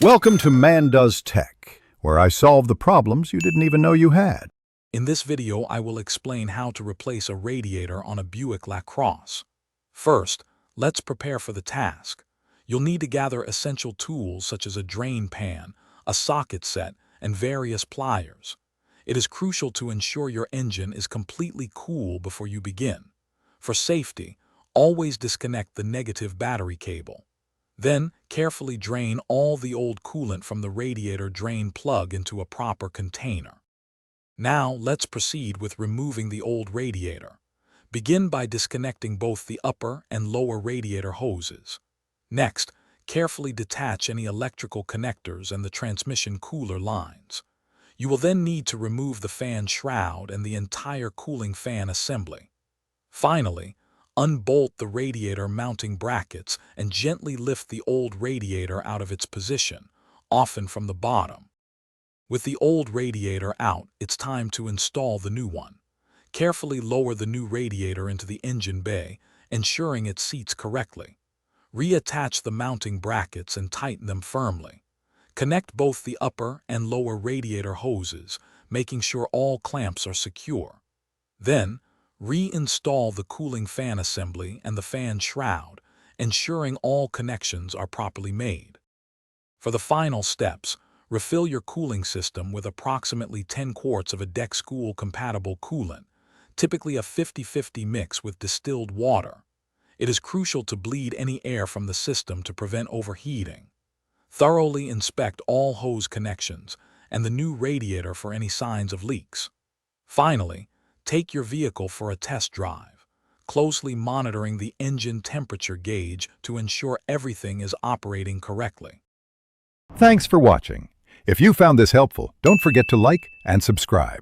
Welcome to Man Does Tech, where I solve the problems you didn't even know you had. In this video, I will explain how to replace a radiator on a Buick Lacrosse. First, let's prepare for the task. You'll need to gather essential tools such as a drain pan, a socket set, and various pliers. It is crucial to ensure your engine is completely cool before you begin. For safety, always disconnect the negative battery cable. Then, carefully drain all the old coolant from the radiator drain plug into a proper container. Now, let's proceed with removing the old radiator. Begin by disconnecting both the upper and lower radiator hoses. Next, carefully detach any electrical connectors and the transmission cooler lines. You will then need to remove the fan shroud and the entire cooling fan assembly. Finally, unbolt the radiator mounting brackets and gently lift the old radiator out of its position, often from the bottom. With the old radiator out, it's time to install the new one. Carefully lower the new radiator into the engine bay, ensuring it seats correctly. Reattach the mounting brackets and tighten them firmly. Connect both the upper and lower radiator hoses, making sure all clamps are secure. Then, reinstall the cooling fan assembly and the fan shroud, ensuring all connections are properly made. For the final steps, refill your cooling system with approximately 10 quarts of a deck school-compatible coolant, typically a 50-50 mix with distilled water. It is crucial to bleed any air from the system to prevent overheating. Thoroughly inspect all hose connections and the new radiator for any signs of leaks. Finally, take your vehicle for a test drive, closely monitoring the engine temperature gauge to ensure everything is operating correctly. Thanks for watching. If you found this helpful, don't forget to like and subscribe.